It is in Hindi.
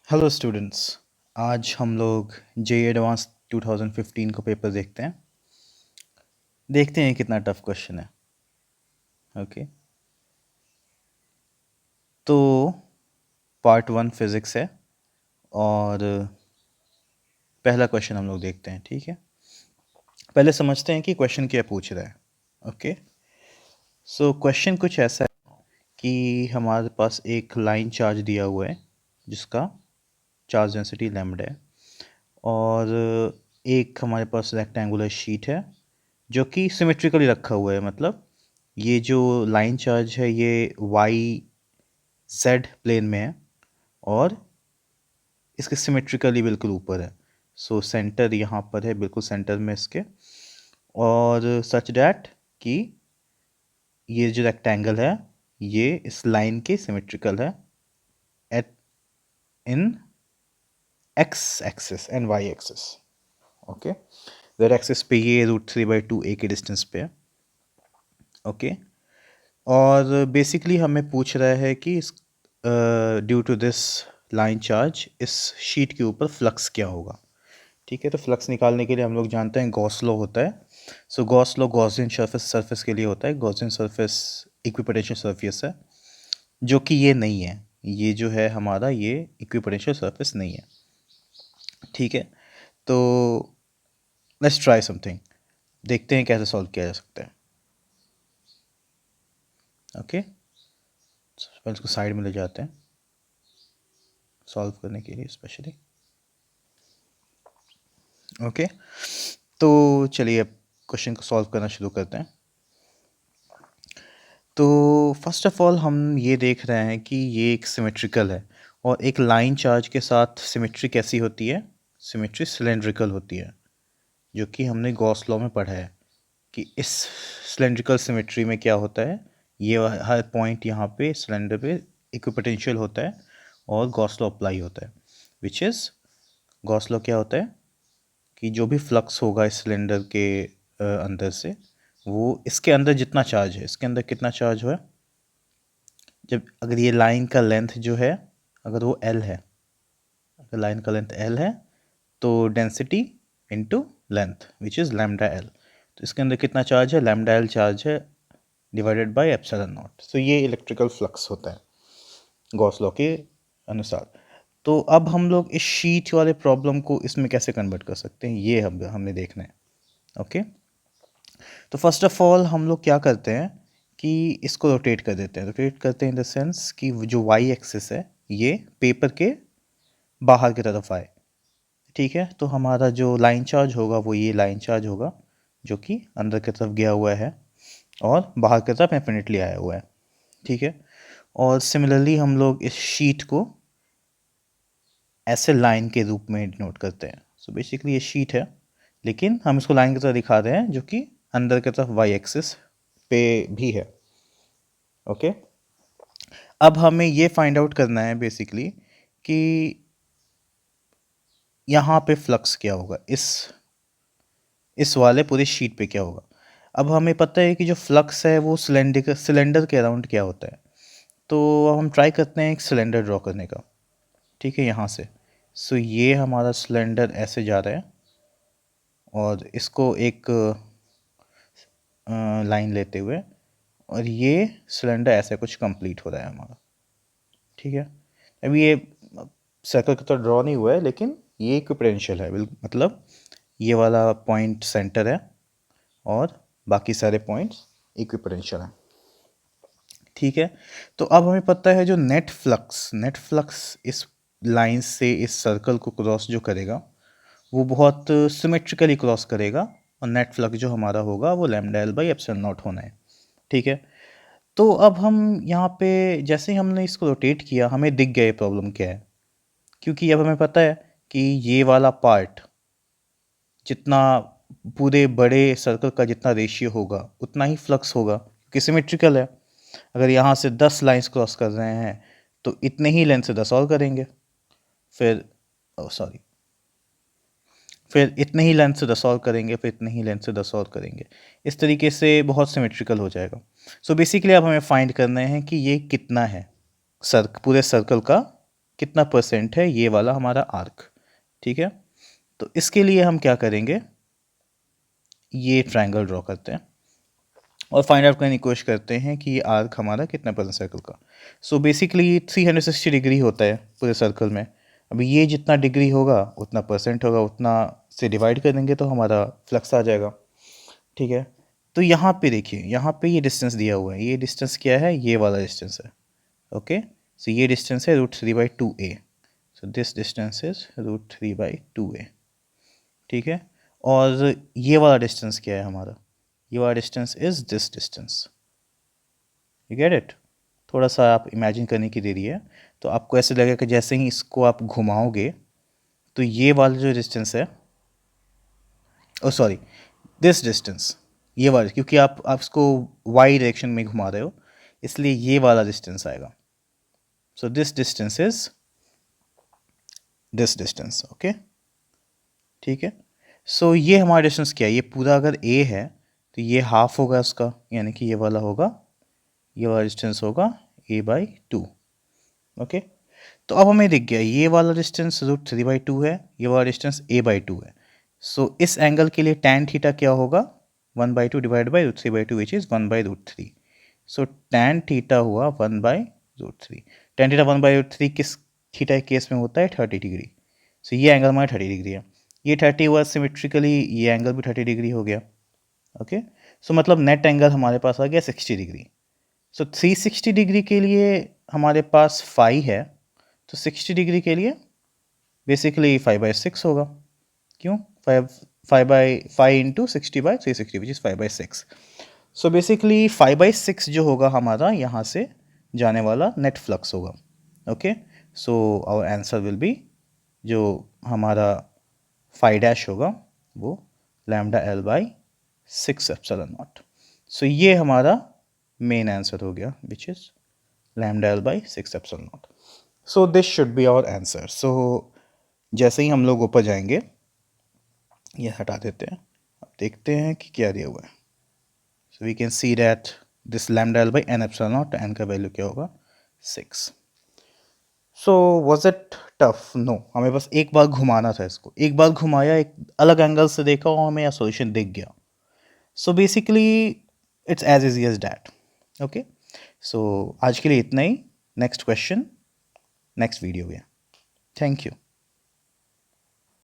Hello students. आज हम लोग जे एडवांस 2015 का पेपर देखते हैं कितना टफ क्वेश्चन है। ओके, तो पार्ट 1 फिज़िक्स है और पहला क्वेश्चन हम लोग देखते हैं। ठीक है, पहले समझते हैं कि क्वेश्चन क्या पूछ रहा है। ओके, सो क्वेश्चन कुछ ऐसा है कि हमारे पास एक लाइन चार्ज दिया हुआ है जिसका चार्ज डेंसिटी लैम्डा है, और एक हमारे पास रेक्टेंगुलर शीट है जो कि सिमेट्रिकली रखा हुआ है। मतलब ये जो लाइन चार्ज है ये वाई जेड प्लेन में है और इसके सिमेट्रिकली बिल्कुल ऊपर है। सो सेंटर यहाँ पर है, बिल्कुल सेंटर में इसके, और सच डैट कि ये जो रेक्टेंगल है ये इस लाइन के सिमेट्रिकल है at in x axis and y axis. Okay, red axis पे ये √3/2 ए के डिस्टेंस पे है। ओके, और बेसिकली हमें पूछ रहा है कि due to this line charge इस शीट के ऊपर फ्लक्स क्या होगा। ठीक है, तो फ्लक्स निकालने के लिए हम लोग जानते हैं गॉस लॉ होता है। सो गॉस लॉ गॉसियन सरफेस के लिए होता है। गॉसियन सरफेस इक्विपोटेंशियल सरफेस है, जो कि ये नहीं है। ये जो है हमारा, ये इक्विपोटेंशियल सरफेस नहीं है। ठीक है, तो लेट्स ट्राई समथिंग, देखते हैं कैसे सॉल्व किया जा सकता है। ओके, पहले इसको साइड में ले जाते हैं सॉल्व करने के लिए स्पेशली। ओके, तो चलिए अब क्वेश्चन को सॉल्व करना शुरू करते हैं। तो फर्स्ट ऑफ ऑल हम ये देख रहे हैं कि ये एक सिमेट्रिकल है, और एक लाइन चार्ज के साथ सिमेट्री कैसी होती है? सिमेट्री सिलेंड्रिकल होती है, जो कि हमने गॉस लॉ में पढ़ा है कि इस सिलेंड्रिकल सिमेट्री में क्या होता है, ये हर पॉइंट यहाँ पे सिलेंडर पे इक्विपोटेंशियल होता है और गॉस लॉ अप्लाई होता है। विच इज़, गॉस लॉ क्या होता है कि जो भी फ्लक्स होगा इस सिलेंडर के अंदर से, वो इसके अंदर जितना चार्ज है, इसके अंदर कितना चार्ज हुआ, जब अगर ये लाइन का लेंथ जो है, अगर वो एल है, अगर लाइन का लेंथ एल है, तो density into length which is lambda L. तो इसके अंदर कितना चार्ज है? लैम्डा एल चार्ज है डिवाइडेड बाय एप्सिलॉन नॉट। सो ये इलेक्ट्रिकल फ्लक्स होता है गॉस लॉ के अनुसार। तो अब हम लोग इस शीट वाले प्रॉब्लम को इसमें कैसे कन्वर्ट कर सकते हैं, ये हमने देखना है। ओके, तो फर्स्ट ऑफ ऑल हम लोग क्या करते हैं कि इसको रोटेट कर देते हैं। रोटेट करते हैं इन द सेंस कि जो वाई एक्सिस है ये पेपर के बाहर की तरफ आए। ठीक है, तो हमारा जो लाइन चार्ज होगा वो ये लाइन चार्ज होगा जो कि अंदर की तरफ गया हुआ है और बाहर की तरफ इंफिनिटली आया हुआ है। ठीक है, और सिमिलरली हम लोग इस शीट को ऐसे लाइन के रूप में डिनोट करते हैं। सो बेसिकली ये शीट है, लेकिन हम इसको लाइन की तरह दिखा रहे हैं जो कि अंदर की तरफ वाई एक्सिस पे भी है। ओके, अब हमें ये फाइंड आउट करना है बेसिकली कि यहाँ पे फ्लक्स क्या होगा, इस वाले पूरी शीट पे क्या होगा। अब हमें पता है कि जो फ्लक्स है वो सिलेंडर के अराउंड क्या होता है। तो अब हम ट्राई करते हैं एक सिलेंडर ड्रॉ करने का। ठीक है, यहाँ से, सो ये हमारा सिलेंडर ऐसे जा रहा है और इसको एक लाइन लेते हुए, और ये सिलेंडर ऐसे कुछ कंप्लीट हो रहा है हमारा। ठीक है, अभी ये सर्कल की तरह ड्रॉ नहीं हुआ है, लेकिन ये इक्विपोटेंशियल है। मतलब ये वाला पॉइंट सेंटर है और बाकी सारे पॉइंट्स इक्विपोटेंशियल हैं। ठीक है, तो अब हमें पता है जो नेट फ्लक्स इस लाइन से इस सर्कल को क्रॉस जो करेगा वो बहुत सिमेट्रिकली क्रॉस करेगा, और नेट फ्लक्स जो हमारा होगा वो lambda L by epsilon not होना है। ठीक है, तो अब हम यहाँ पे जैसे ही हमने इसको रोटेट किया हमें दिख गया ये प्रॉब्लम क्या है, क्योंकि अब हमें पता है कि ये वाला पार्ट जितना पूरे बड़े सर्कल का जितना रेशियो होगा उतना ही फ्लक्स होगा, क्योंकि सिमेट्रिकल है। अगर यहाँ से 10 लाइंस क्रॉस कर रहे हैं तो इतने ही लेंथ से 10 और करेंगे, फिर फिर इतने ही लेंथ से 10 और करेंगे, फिर इतने ही लेंथ से 10 और करेंगे। इस तरीके से बहुत सिमेट्रिकल हो जाएगा। सो बेसिकली अब हमें फाइंड करना है कि ये कितना है पूरे सर्कल का कितना परसेंट है ये वाला हमारा आर्क, ठीक है। तो इसके लिए हम क्या करेंगे, ये ट्रायंगल ड्रॉ करते हैं और फाइंड आउट करने की कोशिश करते हैं कि ये आर्क हमारा कितना परसेंट सर्कल का। सो बेसिकली 360 डिग्री होता है पूरे सर्कल में। अभी ये जितना डिग्री होगा उतना परसेंट होगा, उतना से डिवाइड कर देंगे तो हमारा फ्लक्स आ जाएगा, ठीक है। तो यहाँ पे देखिए, यहाँ पे ये डिस्टेंस दिया हुआ है, ये डिस्टेंस क्या है, ये वाला डिस्टेंस है, ओके। सो ये डिस्टेंस है √3/2a, so this distance is √3/2a, ठीक है। और ये वाला डिस्टेंस क्या है हमारा, ये वाला distance is this distance, you get it. थोड़ा सा आप इमेजिन करने की देरी है, तो आपको ऐसे लगेगा कि जैसे ही इसको आप घुमाओगे तो ये वाला जो डिस्टेंस है, ओ सॉरी, दिस डिस्टेंस, ये वाला, क्योंकि आप इसको वाई डायरेक्शन में घुमा रहे हो इसलिए ये वाला डिस्टेंस आएगा। So this distance is this distance, okay, ठीक है। सो ये हमारा डिस्टेंस क्या है, ये पूरा अगर a है तो ये हाफ होगा उसका, यानी कि ये वाला होगा, ये वाला डिस्टेंस होगा a/2, ओके। तो अब हमें दिख गया ये वाला डिस्टेंस √3/2 है, ये वाला डिस्टेंस a/2 है। सो इस एंगल के लिए tan थीटा क्या होगा, 1/2 divide by √3/2 which is 1/√3। So tan theta हुआ 1/√3। tan थीटा 1/√3 किस थीटा के केस में होता है, 30 डिग्री। सो ये एंगल हमारा 30 डिग्री है, ये 30 हुआ सिमेट्रिकली, ये एंगल भी 30 डिग्री हो गया, ओके। सो मतलब नेट एंगल हमारे पास आ गया 60 डिग्री। सो 360 डिग्री के लिए हमारे पास फाई है, तो 60 डिग्री के लिए बेसिकली 5/6 होगा। क्यों, 5 into 60/360 which is 5/6। So basically 5/6 जो होगा हमारा यहाँ से जाने वाला नेट फ्लक्स होगा, okay. So our answer will be, जो हमारा फाई डैश होगा वो λL/6 एप्सिलॉन नॉट। सो ये हमारा मेन आंसर हो गया which is λL/6 epsilon nought. So this should be our answer. So जैसे ही हम लोग ऊपर जाएंगे, ये हटा देते हैं, अब देखते हैं कि क्या दिया हुआ है। So we can see that this λL/n epsilon naught, n का वैल्यू क्या होगा, 6। So was it tough, no, हमें बस एक बार घुमाना था इसको, एक बार घुमाया, एक अलग एंगल से देखा और हमें यह सोल्यूशन दिख गया। So basically it's as easy as that, okay. So आज के लिए इतना ही, नेक्स्ट क्वेश्चन नेक्स्ट वीडियो में। Thank you.